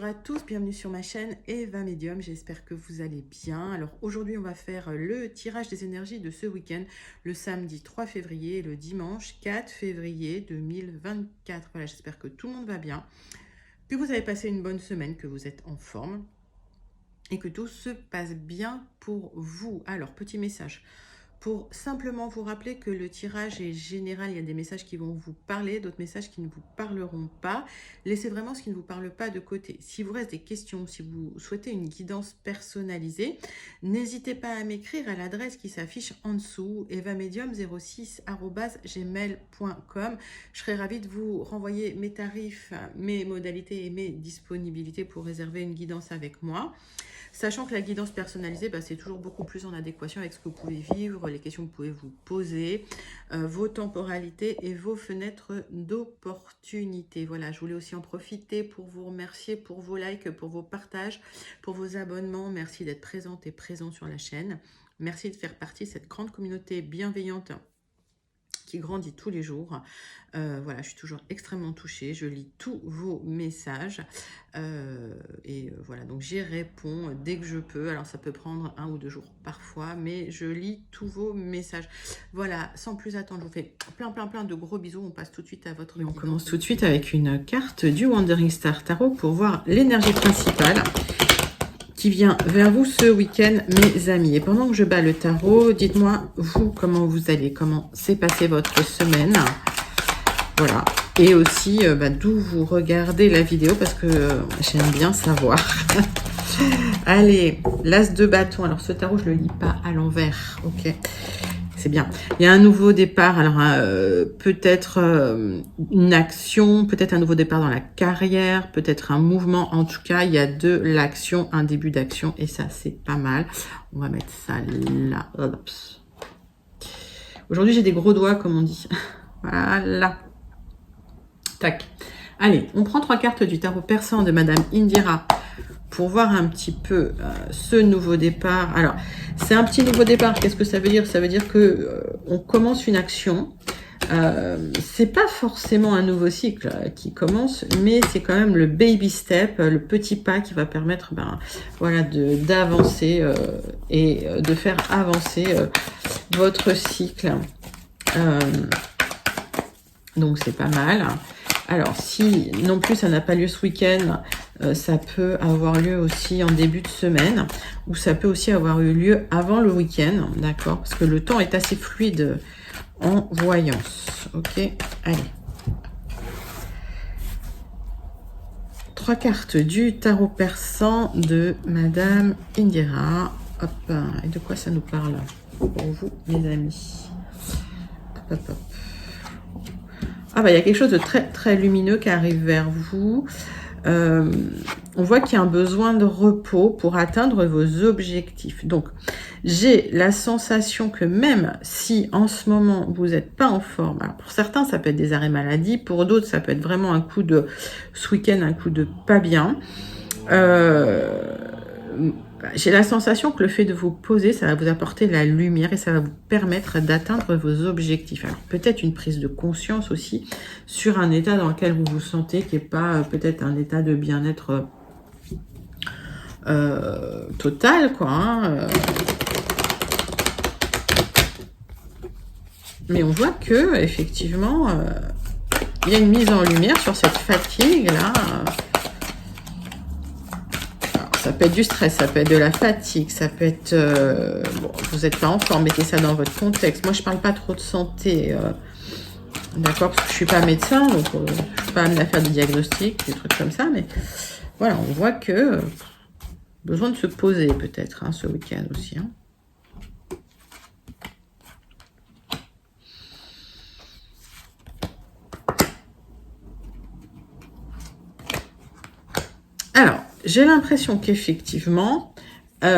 à tous, bienvenue sur ma chaîne Eva Medium, j'espère que vous allez bien. Alors aujourd'hui on va faire le tirage des énergies de ce week-end, le samedi 3 février et le dimanche 4 février 2024. Voilà, j'espère que tout le monde va bien, que vous avez passé une bonne semaine, que vous êtes en forme et que tout se passe bien pour vous. Alors petit message. Pour simplement vous rappeler que le tirage est général, il y a des messages qui vont vous parler, d'autres messages qui ne vous parleront pas. Laissez vraiment ce qui ne vous parle pas de côté. Si vous reste des questions, si vous souhaitez une guidance personnalisée, n'hésitez pas à m'écrire à l'adresse qui s'affiche en dessous, evamedium06@gmail.com. Je serai ravie de vous renvoyer mes tarifs, mes modalités et mes disponibilités pour réserver une guidance avec moi. Sachant que la guidance personnalisée, c'est toujours beaucoup plus en adéquation avec ce que vous pouvez vivre, les questions que vous pouvez vous poser, vos temporalités et vos fenêtres d'opportunité. Voilà, je voulais aussi en profiter pour vous remercier pour vos likes, pour vos partages, pour vos abonnements. Merci d'être présente et présent sur la chaîne. Merci de faire partie de cette grande communauté bienveillante qui grandit tous les jours. Voilà, je suis toujours extrêmement touchée. Je lis tous vos messages. Voilà, donc j'y réponds dès que je peux. Alors, ça peut prendre 1 ou 2 jours parfois, mais je lis tous vos messages. Voilà, sans plus attendre, je vous fais plein de gros bisous. On passe tout de suite à votre guidance. On commence tout de suite avec une carte du Wandering Star Tarot pour voir l'énergie principale qui vient vers vous ce week-end, mes amis. Et pendant que je bats le tarot, dites-moi, vous, comment vous allez, comment s'est passée votre semaine. Voilà. Et aussi, d'où vous regardez la vidéo, parce que j'aime bien savoir. Allez, l'as de bâton. Alors, ce tarot, je le lis pas à l'envers. Ok. C'est bien. Il y a un nouveau départ. Alors, peut-être une action, peut-être un nouveau départ dans la carrière, peut-être un mouvement. En tout cas, il y a de l'action, un début d'action. Et ça, c'est pas mal. On va mettre ça là. Aujourd'hui, j'ai des gros doigts, comme on dit. Voilà. Tac. Allez, on prend 3 cartes du tarot persan de Madame Indira pour voir un petit peu ce nouveau départ. Alors, c'est un petit nouveau départ. Qu'est-ce que ça veut dire? Ça veut dire que on commence une action. C'est pas forcément un nouveau cycle qui commence, mais c'est quand même le baby step, le petit pas qui va permettre, voilà, d'avancer et de faire avancer votre cycle. Donc c'est pas mal. Alors, si non plus ça n'a pas lieu ce week-end, ça peut avoir lieu aussi en début de semaine, ou ça peut aussi avoir eu lieu avant le week-end, d'accord? Parce que le temps est assez fluide en voyance. Ok, allez. 3 cartes du tarot persan de Madame Indira. Hop, et de quoi ça nous parle pour vous, mes amis? Hop, hop. Ah il y a quelque chose de très lumineux qui arrive vers vous. On voit qu'il y a un besoin de repos pour atteindre vos objectifs. Donc, j'ai la sensation que même si en ce moment vous n'êtes pas en forme, alors pour certains ça peut être des arrêts maladie, pour d'autres ça peut être vraiment un coup de ce week-end, un coup de pas bien. J'ai la sensation que le fait de vous poser, ça va vous apporter de la lumière et ça va vous permettre d'atteindre vos objectifs. Alors peut-être une prise de conscience aussi sur un état dans lequel vous vous sentez, qui n'est pas peut-être un état de bien-être total, quoi. Mais on voit que effectivement, il y a une mise en lumière sur cette fatigue là. Ça peut être du stress, ça peut être de la fatigue, ça peut être... bon, vous n'êtes pas en forme, mettez ça dans votre contexte. Moi, je ne parle pas trop de santé, d'accord, parce que je ne suis pas médecin, donc je ne suis pas amenée à faire des diagnostics, des trucs comme ça, mais voilà, on voit que besoin de se poser peut-être ce week-end aussi. Alors, j'ai l'impression qu'effectivement, il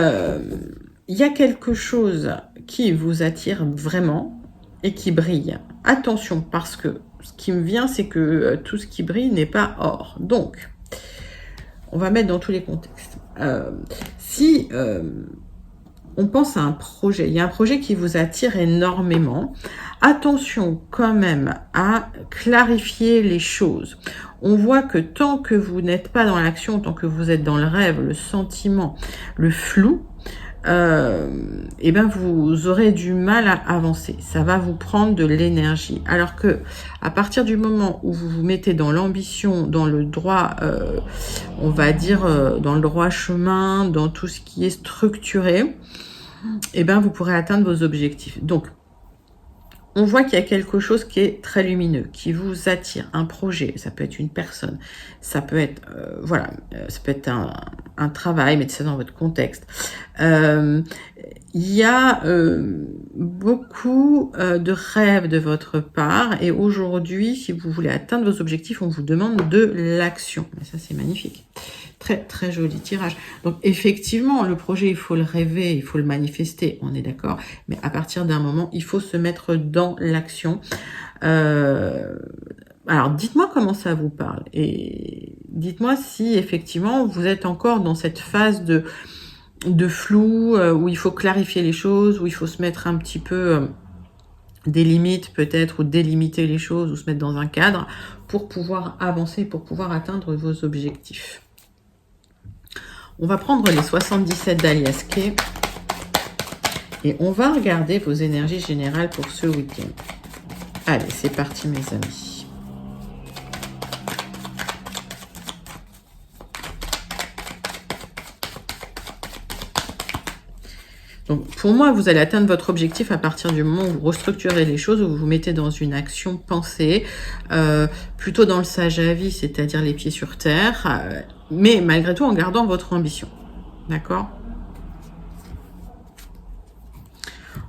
y a quelque chose qui vous attire vraiment et qui brille. Attention, parce que ce qui me vient, c'est que tout ce qui brille n'est pas or. Donc, on va mettre dans tous les contextes. Si on pense à un projet. Il y a un projet qui vous attire énormément. Attention quand même à clarifier les choses. On voit que tant que vous n'êtes pas dans l'action, tant que vous êtes dans le rêve, le sentiment, le flou, et ben vous aurez du mal à avancer. Ça va vous prendre de l'énergie. Alors que à partir du moment où vous vous mettez dans l'ambition, dans le droit, on va dire dans le droit chemin, dans tout ce qui est structuré, et ben vous pourrez atteindre vos objectifs. Donc on voit qu'il y a quelque chose qui est très lumineux, qui vous attire, un projet, ça peut être une personne, ça peut être, voilà, ça peut être un travail, mettez ça dans votre contexte. Il y a beaucoup de rêves de votre part et aujourd'hui, si vous voulez atteindre vos objectifs, on vous demande de l'action. Et ça, c'est magnifique. Très, très joli tirage. Donc, effectivement, le projet, il faut le rêver, il faut le manifester, on est d'accord. Mais à partir d'un moment, il faut se mettre dans l'action. Alors, dites-moi comment ça vous parle. Et dites-moi si, effectivement, vous êtes encore dans cette phase de flou, où il faut clarifier les choses, où il faut se mettre un petit peu des limites peut-être, ou délimiter les choses, ou se mettre dans un cadre pour pouvoir avancer, pour pouvoir atteindre vos objectifs. On va prendre les 77 d'Alias Kay et on va regarder vos énergies générales pour ce week-end. Allez, c'est parti mes amis. Donc, pour moi, vous allez atteindre votre objectif à partir du moment où vous restructurez les choses, où vous vous mettez dans une action pensée, plutôt dans le sage à vie, c'est-à-dire les pieds sur terre, mais malgré tout en gardant votre ambition. D'accord?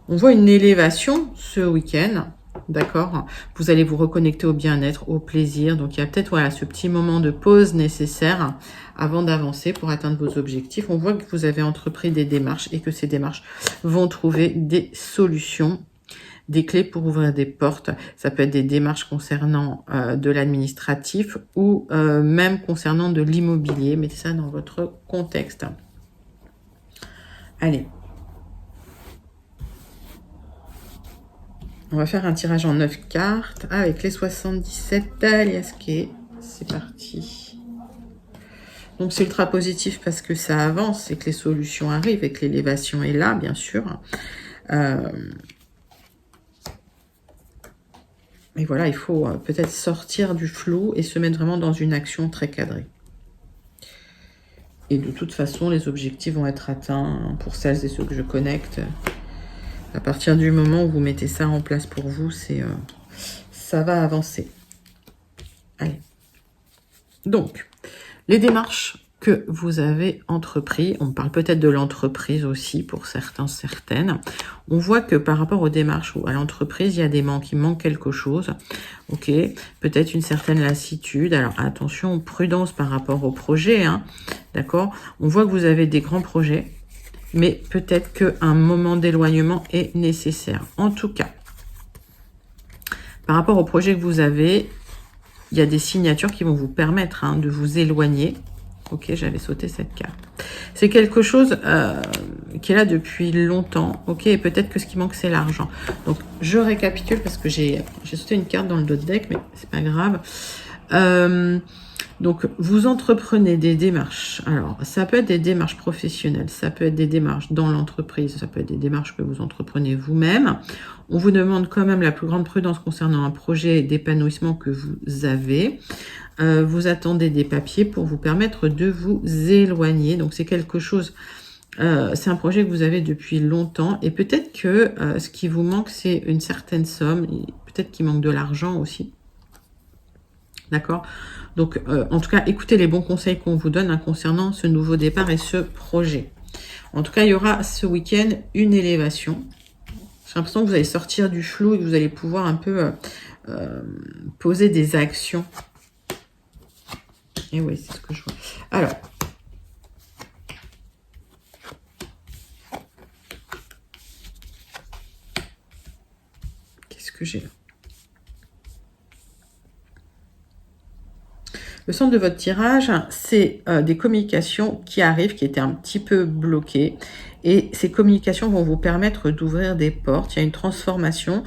On voit une élévation ce week-end. D'accord? Vous allez vous reconnecter au bien-être, au plaisir. Donc, il y a peut-être voilà, ce petit moment de pause nécessaire avant d'avancer pour atteindre vos objectifs. On voit que vous avez entrepris des démarches et que ces démarches vont trouver des solutions, des clés pour ouvrir des portes. Ça peut être des démarches concernant de l'administratif ou même concernant de l'immobilier. Mettez ça dans votre contexte. Allez. On va faire un tirage en 9 cartes avec les 77 d'Alias Kay. C'est parti. Donc, c'est ultra positif parce que ça avance et que les solutions arrivent et que l'élévation est là, bien sûr. Et voilà, il faut peut-être sortir du flou et se mettre vraiment dans une action très cadrée. Et de toute façon, les objectifs vont être atteints pour celles et ceux que je connecte. À partir du moment où vous mettez ça en place pour vous, ça va avancer. Allez. Donc, les démarches que vous avez entreprises, on parle peut-être de l'entreprise aussi pour certains, certaines. On voit que par rapport aux démarches ou à l'entreprise, il y a des manques, il manque quelque chose. Ok, peut-être une certaine lassitude. Alors attention, prudence par rapport au projet, hein, d'accord? On voit que vous avez des grands projets, mais peut-être qu'un moment d'éloignement est nécessaire. En tout cas, par rapport au projet que vous avez, il y a des signatures qui vont vous permettre de vous éloigner. Ok, j'avais sauté cette carte. C'est quelque chose qui est là depuis longtemps. Ok, et peut-être que ce qui manque, c'est l'argent. Donc, je récapitule parce que j'ai sauté une carte dans le dos de deck, mais c'est pas grave. Donc, vous entreprenez des démarches. Alors, ça peut être des démarches professionnelles, ça peut être des démarches dans l'entreprise, ça peut être des démarches que vous entreprenez vous-même. On vous demande quand même la plus grande prudence concernant un projet d'épanouissement que vous avez. Vous attendez des papiers pour vous permettre de vous éloigner. Donc, c'est quelque chose, c'est un projet que vous avez depuis longtemps. Et peut-être que ce qui vous manque, c'est une certaine somme. Peut-être qu'il manque de l'argent aussi. D'accord? Donc, en tout cas, écoutez les bons conseils qu'on vous donne concernant ce nouveau départ et ce projet. En tout cas, il y aura ce week-end une élévation. J'ai l'impression que vous allez sortir du flou et que vous allez pouvoir un peu poser des actions. Et oui, c'est ce que je vois. Alors, qu'est-ce que j'ai là? Le centre de votre tirage, c'est des communications qui arrivent, qui étaient un petit peu bloquées. Et ces communications vont vous permettre d'ouvrir des portes. Il y a une transformation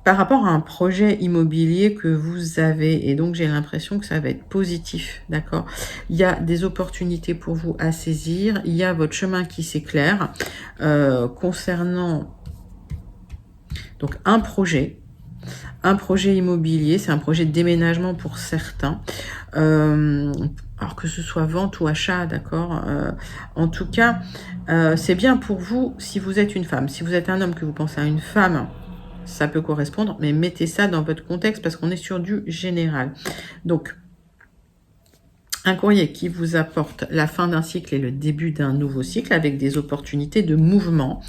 par rapport à un projet immobilier que vous avez. Et donc, j'ai l'impression que ça va être positif, d'accord? Il y a des opportunités pour vous à saisir. Il y a votre chemin qui s'éclaire concernant donc un projet immobilier. C'est un projet de déménagement pour certains. Alors que ce soit vente ou achat, d'accord. En tout cas, c'est bien pour vous si vous êtes une femme. Si vous êtes un homme que vous pensez à une femme, ça peut correspondre, mais mettez ça dans votre contexte parce qu'on est sur du général. Donc, un courrier qui vous apporte la fin d'un cycle et le début d'un nouveau cycle avec des opportunités de mouvement,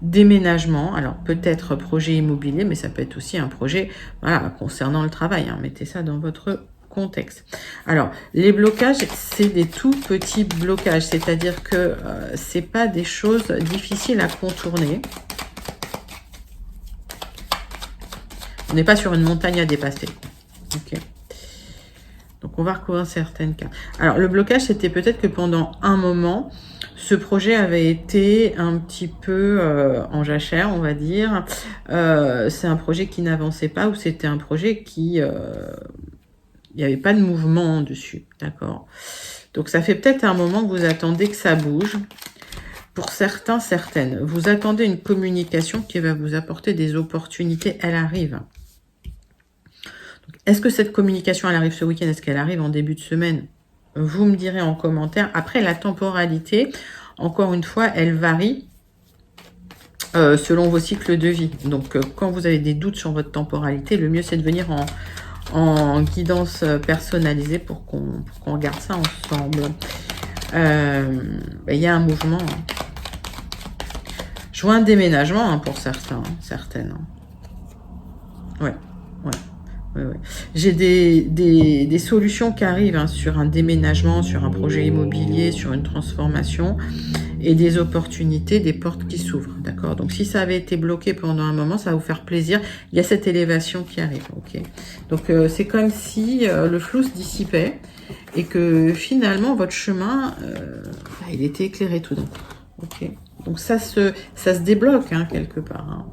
déménagement. Alors, peut-être projet immobilier, mais ça peut être aussi un projet voilà, concernant le travail. Hein. Mettez ça dans votre contexte. Alors, les blocages, c'est des tout petits blocages, c'est-à-dire que c'est pas des choses difficiles à contourner. On n'est pas sur une montagne à dépasser. Ok. Donc, on va recouvrir certaines cartes. Alors, le blocage, c'était peut-être que pendant un moment, ce projet avait été un petit peu en jachère, on va dire. C'est un projet qui n'avançait pas ou c'était un projet qui... il n'y avait pas de mouvement dessus, d'accord? Donc, ça fait peut-être un moment que vous attendez que ça bouge. Pour certains, certaines. Vous attendez une communication qui va vous apporter des opportunités. Elle arrive. Est-ce que cette communication, elle arrive ce week-end? Est-ce qu'elle arrive en début de semaine? Vous me direz en commentaire. Après, la temporalité, encore une fois, elle varie selon vos cycles de vie. Donc, quand vous avez des doutes sur votre temporalité, le mieux, c'est de venir en guidance personnalisée pour qu'on regarde ça ensemble. Il y a un mouvement. Je vois un déménagement pour certains, certaines. Ouais. J'ai des solutions qui arrivent sur un déménagement, sur un projet immobilier, sur une transformation et des opportunités, des portes qui s'ouvrent, d'accord? Donc, si ça avait été bloqué pendant un moment, ça va vous faire plaisir. Il y a cette élévation qui arrive, ok? Donc, c'est comme si le flou se dissipait et que finalement, votre chemin, il était éclairé tout d'un coup, ok? Donc, ça se débloque quelque part, hein.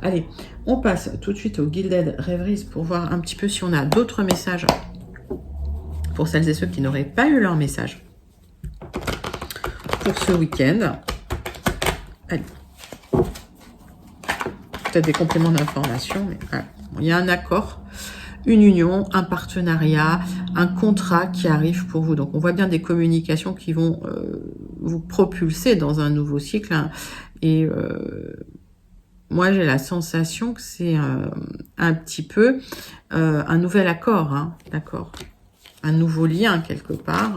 Allez, on passe tout de suite au Gilded Rêveries pour voir un petit peu si on a d'autres messages pour celles et ceux qui n'auraient pas eu leur message pour ce week-end. Allez. Peut-être des compléments d'information, mais voilà. Bon, il y a un accord, une union, un partenariat, un contrat qui arrive pour vous. Donc, on voit bien des communications qui vont vous propulser dans un nouveau cycle. Hein, et... moi, j'ai la sensation que c'est un petit peu un nouvel accord, hein, d'accord? Un nouveau lien, quelque part.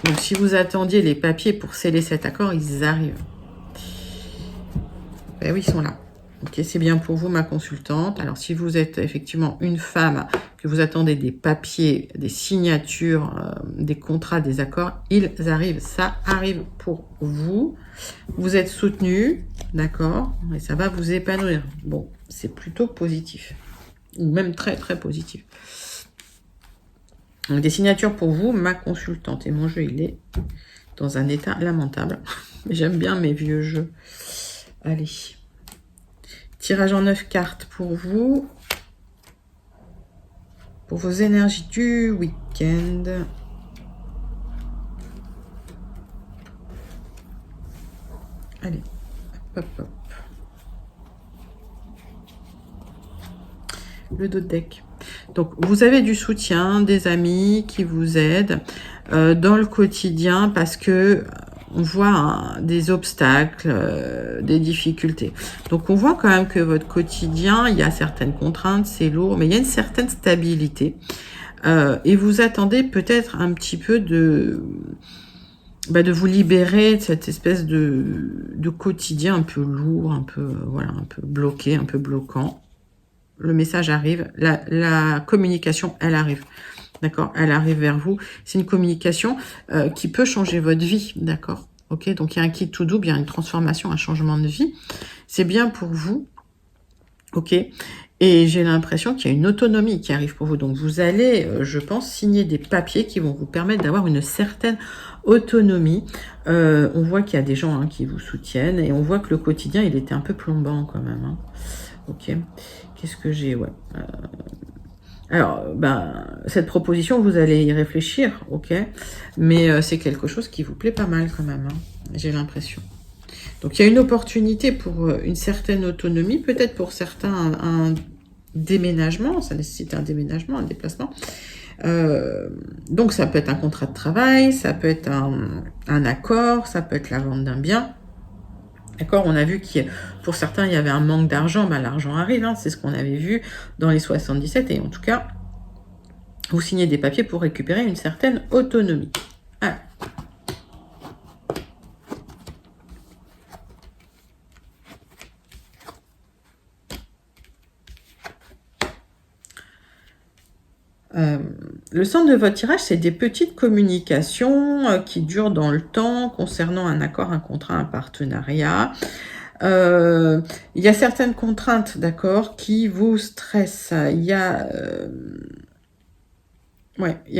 Donc, si vous attendiez les papiers pour sceller cet accord, ils arrivent. Ben oui, ils sont là. Ok, c'est bien pour vous, ma consultante. Alors, si vous êtes effectivement une femme, que vous attendez des papiers, des signatures, des contrats, des accords, ils arrivent. Ça arrive pour vous. Vous êtes soutenu, d'accord? Et ça va vous épanouir. Bon, c'est plutôt positif. Ou même très, très positif. Donc, des signatures pour vous, ma consultante. Et mon jeu, il est dans un état lamentable. J'aime bien mes vieux jeux. Allez. Tirage en 9 cartes pour vous. Pour vos énergies du week-end. Allez. Hop, hop. Le dos de deck. Donc, vous avez du soutien, des amis qui vous aident dans le quotidien parce que on voit des obstacles, des difficultés. Donc, on voit quand même que votre quotidien, il y a certaines contraintes, c'est lourd, mais il y a une certaine stabilité. Et vous attendez peut-être un petit peu de vous libérer de cette espèce de quotidien un peu lourd, un peu, voilà, un peu bloqué, un peu bloquant. Le message arrive, la communication, elle arrive. D'accord? Elle arrive vers vous. C'est une communication qui peut changer votre vie. D'accord? Ok? Donc, il y a un kit tout double, il y a une transformation, un changement de vie. C'est bien pour vous. Ok. Et j'ai l'impression qu'il y a une autonomie qui arrive pour vous. Donc, vous allez, je pense, signer des papiers qui vont vous permettre d'avoir une certaine autonomie. On voit qu'il y a des gens hein, qui vous soutiennent et on voit que le quotidien, il était un peu plombant quand même. Hein. Ok. Qu'est-ce que j'ai? Ouais. Alors, ben, cette proposition, vous allez y réfléchir, ok? Mais c'est quelque chose qui vous plaît pas mal quand même, hein, j'ai l'impression. Donc, il y a une opportunité pour une certaine autonomie, peut-être pour certains un déménagement, ça nécessite un déménagement, un déplacement. Donc, ça peut être un contrat de travail, ça peut être un accord, ça peut être la vente d'un bien. D'accord, on a vu que pour certains, il y avait un manque d'argent. Ben, l'argent arrive, hein, c'est ce qu'on avait vu dans les 77. Et en tout cas, vous signez des papiers pour récupérer une certaine autonomie. Alors. Le centre de votre tirage, c'est des petites communications qui durent dans le temps concernant un accord, un contrat, un partenariat. Il y a certaines contraintes, d'accord, qui vous stressent. Il y a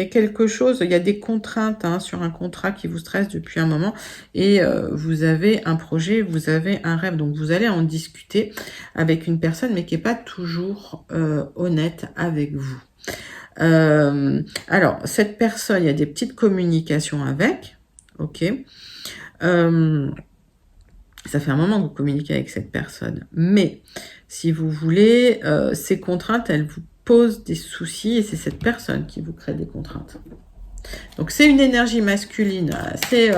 quelque chose, il y a des contraintes hein, sur un contrat qui vous stresse depuis un moment et vous avez un projet, vous avez un rêve. Donc, vous allez en discuter avec une personne, mais qui n'est pas toujours honnête avec vous. Alors, cette personne, il y a des petites communications avec, ok. Ça fait un moment que vous communiquez avec cette personne, mais si vous voulez, ces contraintes, elles vous posent des soucis et c'est cette personne qui vous crée des contraintes. Donc, c'est une énergie masculine, c'est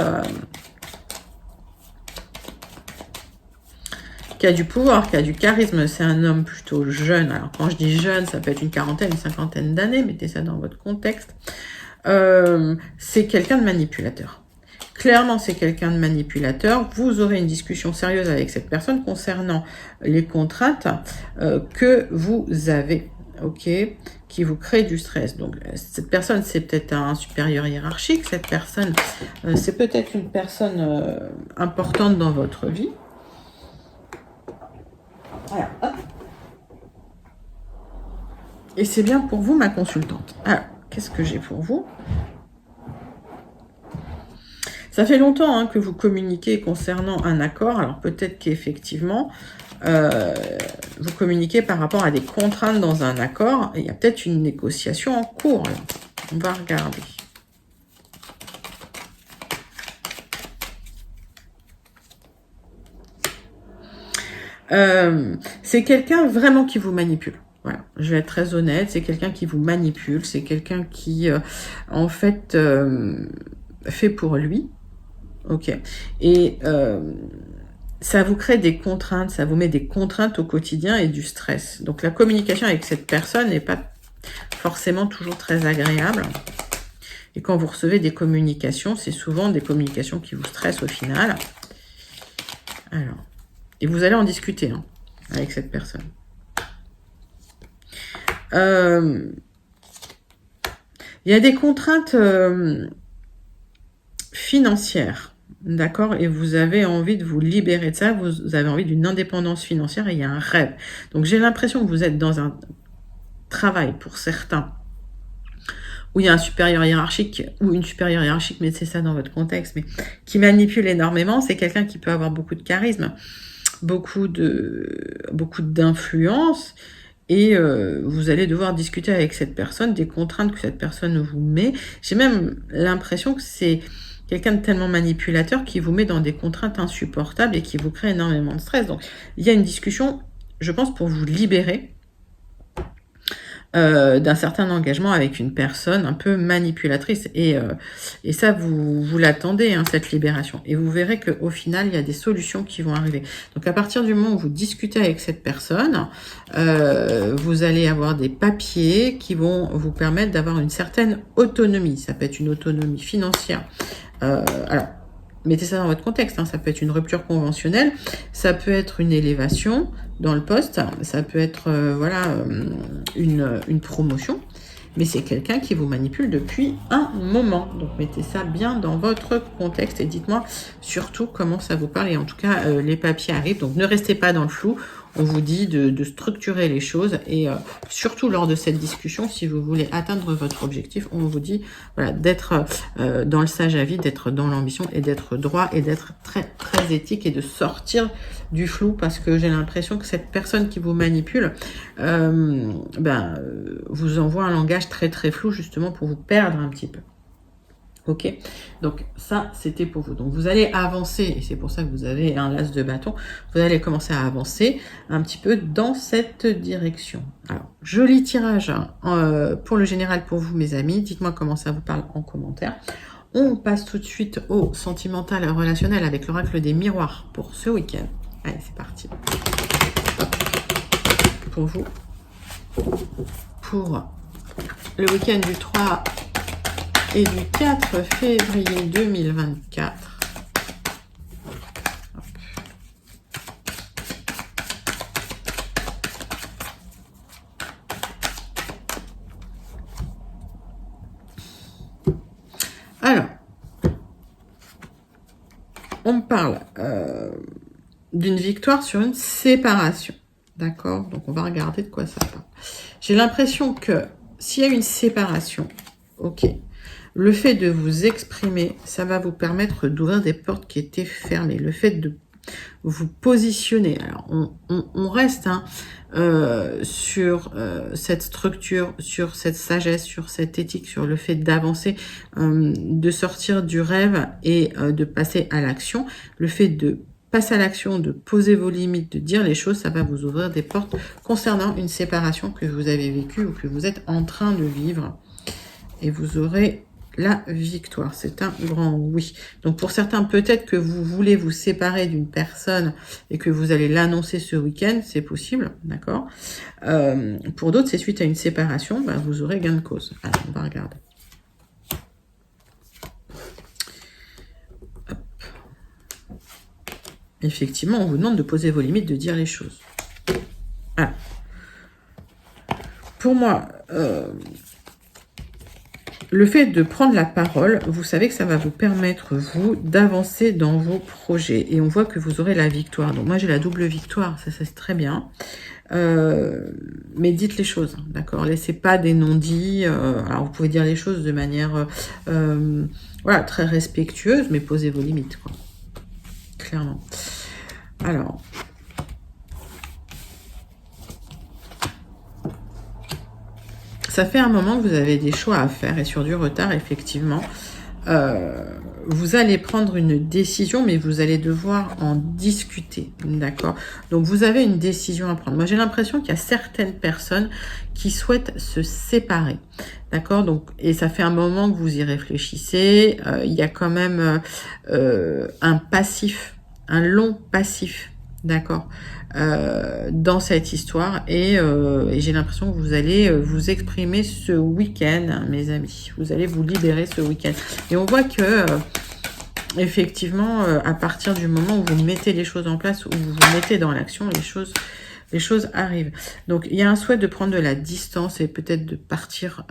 qui a du pouvoir, qui a du charisme, c'est un homme plutôt jeune. Alors, quand je dis jeune, ça peut être une quarantaine, une cinquantaine d'années, mettez ça dans votre contexte. C'est quelqu'un de manipulateur. Clairement, c'est quelqu'un de manipulateur. Vous aurez une discussion sérieuse avec cette personne concernant les contraintes que vous avez, ok, qui vous crée du stress. Donc, cette personne, c'est peut-être un supérieur hiérarchique. Cette personne, c'est peut-être une personne importante dans votre vie. Voilà, hop. Et c'est bien pour vous, ma consultante. Alors, qu'est-ce que j'ai pour vous? Ça fait longtemps hein, que vous communiquez concernant un accord. Alors, peut-être qu'effectivement, vous communiquez par rapport à des contraintes dans un accord. Et il y a peut-être une négociation en cours. Là. On va regarder. C'est quelqu'un vraiment qui vous manipule. Voilà, je vais être très honnête, c'est quelqu'un qui vous manipule, c'est quelqu'un qui, en fait, fait pour lui, ok, et ça vous crée des contraintes, ça vous met des contraintes au quotidien et du stress. Donc, la communication avec cette personne n'est pas forcément toujours très agréable. Et quand vous recevez des communications, c'est souvent des communications qui vous stressent au final. Alors, et vous allez en discuter hein, avec cette personne. Il y a des contraintes financières, d'accord? Et vous avez envie de vous libérer de ça, vous avez envie d'une indépendance financière et il y a un rêve. Donc, j'ai l'impression que vous êtes dans un travail, pour certains, où il y a un supérieur hiérarchique ou une supérieure hiérarchique, mettez ça dans votre contexte, mais qui manipule énormément. C'est quelqu'un qui peut avoir beaucoup de charisme, beaucoup d'influence. Et vous allez devoir discuter avec cette personne des contraintes que cette personne vous met. J'ai même l'impression que c'est quelqu'un de tellement manipulateur qui vous met dans des contraintes insupportables et qui vous crée énormément de stress. Donc, il y a une discussion, je pense, pour vous libérer d'un certain engagement avec une personne un peu manipulatrice. Et ça, vous l'attendez, hein, cette libération. Et vous verrez qu'au final, il y a des solutions qui vont arriver. Donc, à partir du moment où vous discutez avec cette personne, vous allez avoir des papiers qui vont vous permettre d'avoir une certaine autonomie. Ça peut être une autonomie financière. Alors, mettez ça dans votre contexte. Hein, ça peut être une rupture conventionnelle. Ça peut être une élévation dans le poste, ça peut être voilà, une promotion, mais c'est quelqu'un qui vous manipule depuis un moment. Donc, mettez ça bien dans votre contexte et dites-moi surtout comment ça vous parle. Et en tout cas, les papiers arrivent, donc ne restez pas dans le flou. on vous dit de structurer les choses et surtout lors de cette discussion, si vous voulez atteindre votre objectif, on vous dit voilà, d'être dans le sage à vie, d'être dans l'ambition et d'être droit et d'être très, très éthique et de sortir du flou parce que j'ai l'impression que cette personne qui vous manipule vous envoie un langage très, très flou justement pour vous perdre un petit peu. Ok, donc ça c'était pour vous. Donc vous allez avancer, et c'est pour ça que vous avez un las de bâton, vous allez commencer à avancer un petit peu dans cette direction. Alors, joli tirage pour le général pour vous mes amis, dites-moi comment ça vous parle en commentaire. On passe tout de suite au sentimental et relationnel avec l'oracle des miroirs pour ce week-end. Allez, c'est parti. Pour vous, pour le week-end du 3 et du 4 février 2024. Hop. Alors, on me parle d'une victoire sur une séparation. D'accord? Donc, on va regarder de quoi ça parle. J'ai l'impression que s'il y a une séparation, ok, le fait de vous exprimer, ça va vous permettre d'ouvrir des portes qui étaient fermées. Le fait de vous positionner. Alors, on reste sur cette structure, sur cette sagesse, sur cette éthique, sur le fait d'avancer, de sortir du rêve et de passer à l'action. Le fait de passer à l'action, de poser vos limites, de dire les choses, ça va vous ouvrir des portes concernant une séparation que vous avez vécue ou que vous êtes en train de vivre. Et vous aurez la victoire. C'est un grand oui. Donc pour certains, peut-être que vous voulez vous séparer d'une personne et que vous allez l'annoncer ce week-end, c'est possible, d'accord. Pour d'autres, c'est suite à une séparation, vous aurez gain de cause. Alors, on va regarder. Hop. Effectivement, on vous demande de poser vos limites, de dire les choses. Alors, pour moi, le fait de prendre la parole, vous savez que ça va vous permettre, vous, d'avancer dans vos projets. Et on voit que vous aurez la victoire. Donc moi, j'ai la double victoire, ça c'est très bien. Mais dites les choses, d'accord? Laissez pas des non-dits. Alors, vous pouvez dire les choses de manière voilà, très respectueuse, mais posez vos limites, quoi. Clairement. Alors... ça fait un moment que vous avez des choix à faire et sur du retard, effectivement. Vous allez prendre une décision, mais vous allez devoir en discuter, d'accord? Donc, vous avez une décision à prendre. Moi, j'ai l'impression qu'il y a certaines personnes qui souhaitent se séparer, d'accord? Donc, et ça fait un moment que vous y réfléchissez. Il y a quand même un passif, un long passif, d'accord, dans cette histoire et j'ai l'impression que vous allez vous exprimer ce week-end, mes amis. Vous allez vous libérer ce week-end. Et on voit que effectivement, à partir du moment où vous mettez les choses en place, où vous vous mettez dans l'action, les choses arrivent. Donc, il y a un souhait de prendre de la distance et peut-être de partir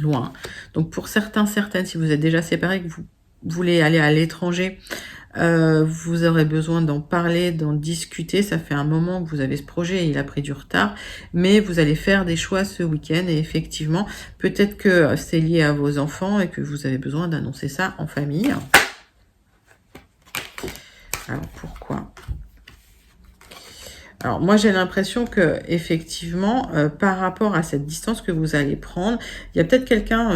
loin. Donc, pour certains, certaines, si vous êtes déjà séparés, que vous voulez aller à l'étranger, vous aurez besoin d'en parler, d'en discuter. Ça fait un moment que vous avez ce projet et il a pris du retard, mais vous allez faire des choix ce week-end et effectivement, peut-être que c'est lié à vos enfants et que vous avez besoin d'annoncer ça en famille. Alors, pourquoi ? Alors, moi, j'ai l'impression que effectivement, par rapport à cette distance que vous allez prendre, il y a peut-être quelqu'un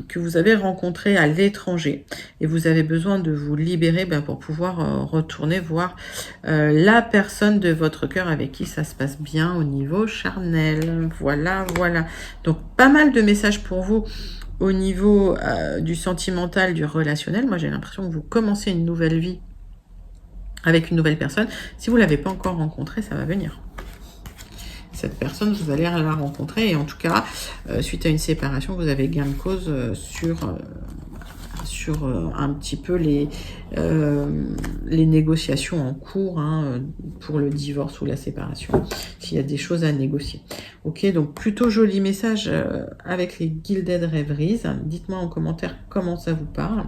que vous avez rencontré à l'étranger et vous avez besoin de vous libérer pour pouvoir retourner voir la personne de votre cœur avec qui ça se passe bien au niveau charnel. Voilà, voilà. Donc, pas mal de messages pour vous au niveau du sentimental, du relationnel. Moi, j'ai l'impression que vous commencez une nouvelle vie avec une nouvelle personne. Si vous ne l'avez pas encore rencontrée, ça va venir. Cette personne, vous allez la rencontrer. Et en tout cas, suite à une séparation, vous avez gain de cause sur un petit peu les négociations en cours pour le divorce ou la séparation. S'il y a des choses à négocier. Ok, donc plutôt joli message avec les Gilded Rêveries. Dites-moi en commentaire comment ça vous parle.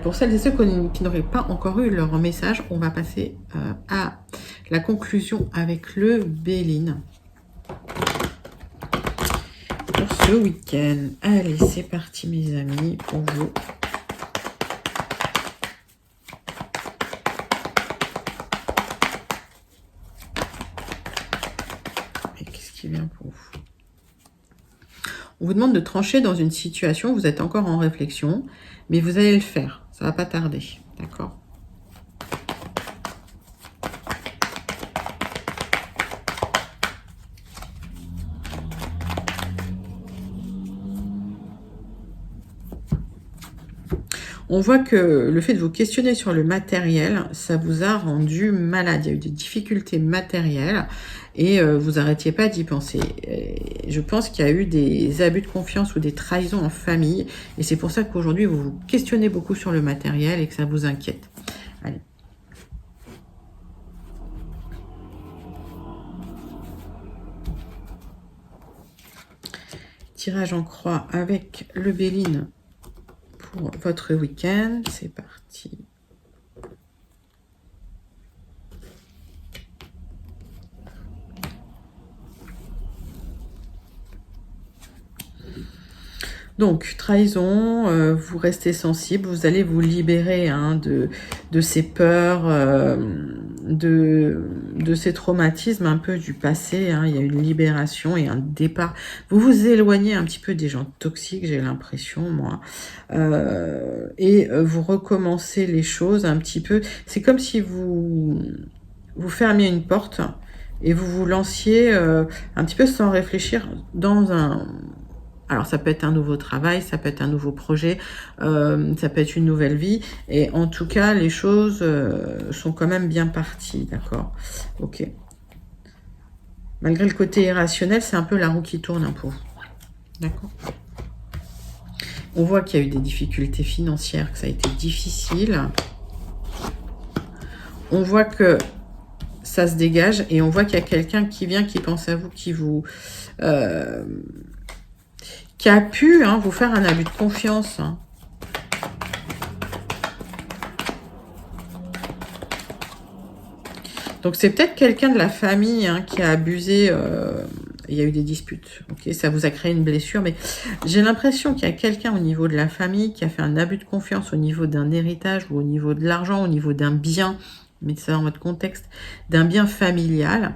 Pour celles et ceux qui n'auraient pas encore eu leur message, on va passer à la conclusion avec le Béline pour ce week-end. Allez, c'est parti mes amis, pour vous. Et qu'est-ce qui vient pour vous? On vous demande de trancher dans une situation, vous êtes encore en réflexion, mais vous allez le faire, ça va pas tarder, d'accord? On voit que le fait de vous questionner sur le matériel, ça vous a rendu malade. Il y a eu des difficultés matérielles et vous n'arrêtiez pas d'y penser. Et je pense qu'il y a eu des abus de confiance ou des trahisons en famille. Et c'est pour ça qu'aujourd'hui, vous vous questionnez beaucoup sur le matériel et que ça vous inquiète. Allez. Tirage en croix avec le Béline pour votre week-end. C'est parti. Donc, trahison, vous restez sensible, vous allez vous libérer hein, de ces peurs, de ces traumatismes un peu du passé. Hein. Il y a une libération et un départ. Vous vous éloignez un petit peu des gens toxiques, j'ai l'impression, moi. Et vous recommencez les choses un petit peu. C'est comme si vous fermiez une porte et vous vous lanciez un petit peu sans réfléchir dans un... Alors, ça peut être un nouveau travail, ça peut être un nouveau projet, ça peut être une nouvelle vie. Et en tout cas, les choses sont quand même bien parties, d'accord? Ok. Malgré le côté irrationnel, c'est un peu la roue qui tourne pour vous. D'accord? On voit qu'il y a eu des difficultés financières, que ça a été difficile. On voit que ça se dégage et on voit qu'il y a quelqu'un qui vient, qui pense à vous, qui vous... qui a pu hein, vous faire un abus de confiance. Hein. Donc, c'est peut-être quelqu'un de la famille hein, qui a abusé. Il y a eu des disputes. Okay, ça vous a créé une blessure. Mais j'ai l'impression qu'il y a quelqu'un au niveau de la famille qui a fait un abus de confiance au niveau d'un héritage ou au niveau de l'argent, au niveau d'un bien. Mettez ça dans votre contexte. D'un bien familial.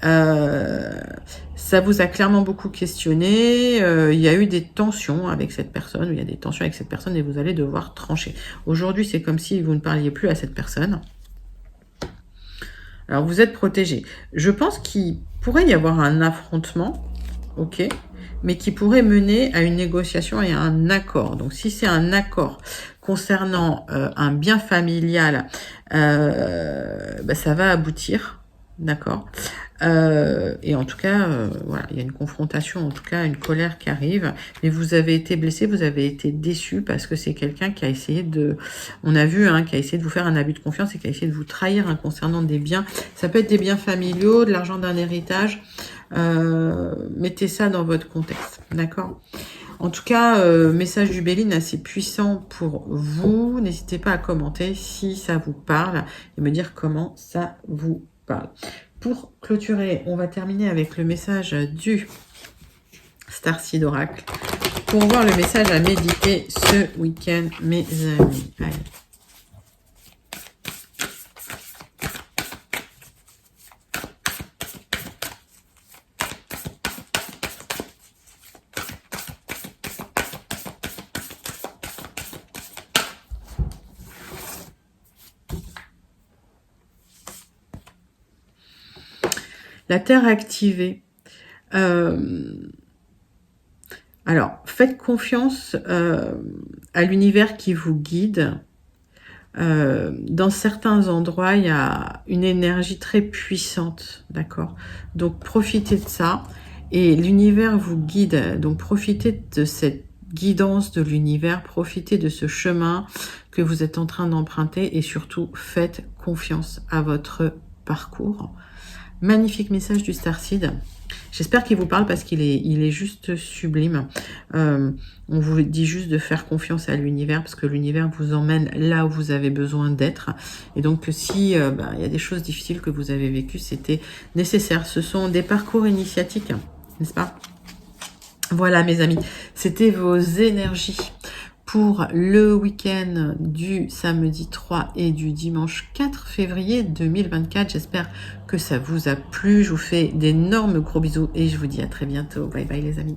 Ça vous a clairement beaucoup questionné. Il y a eu des tensions avec cette personne, ou il y a des tensions avec cette personne et vous allez devoir trancher. Aujourd'hui, c'est comme si vous ne parliez plus à cette personne. Alors, vous êtes protégé. Je pense qu'il pourrait y avoir un affrontement, ok, mais qui pourrait mener à une négociation et à un accord. Donc, si c'est un accord concernant un bien familial, bah, ça va aboutir, d'accord. Et en tout cas, voilà, il y a une confrontation, en tout cas une colère qui arrive. Mais vous avez été blessé, vous avez été déçu parce que c'est quelqu'un qui a essayé de... On a vu, hein, qui a essayé de vous faire un abus de confiance et qui a essayé de vous trahir hein, concernant des biens. Ça peut être des biens familiaux, de l'argent d'un héritage. Mettez ça dans votre contexte, d'accord ? En tout cas, message du Béline assez puissant pour vous. N'hésitez pas à commenter si ça vous parle et me dire comment ça vous parle. Pour clôturer, on va terminer avec le message du Starseed Oracle pour voir le message à méditer ce week-end, mes amis. Allez. La Terre activée. Alors, faites confiance à l'univers qui vous guide. Dans certains endroits, il y a une énergie très puissante, d'accord? Donc, profitez de ça. Et l'univers vous guide. Donc, profitez de cette guidance de l'univers. Profitez de ce chemin que vous êtes en train d'emprunter. Et surtout, faites confiance à votre parcours. Magnifique message du Starseed. J'espère qu'il vous parle parce il est juste sublime. On vous dit juste de faire confiance à l'univers parce que l'univers vous emmène là où vous avez besoin d'être. Et donc, si il y a des choses difficiles que vous avez vécues, c'était nécessaire. Ce sont des parcours initiatiques, n'est-ce pas? Voilà, mes amis, c'était vos énergies pour le week-end du samedi 3 et du dimanche 4 février 2024. J'espère que ça vous a plu. Je vous fais d'énormes gros bisous et je vous dis à très bientôt. Bye bye les amis.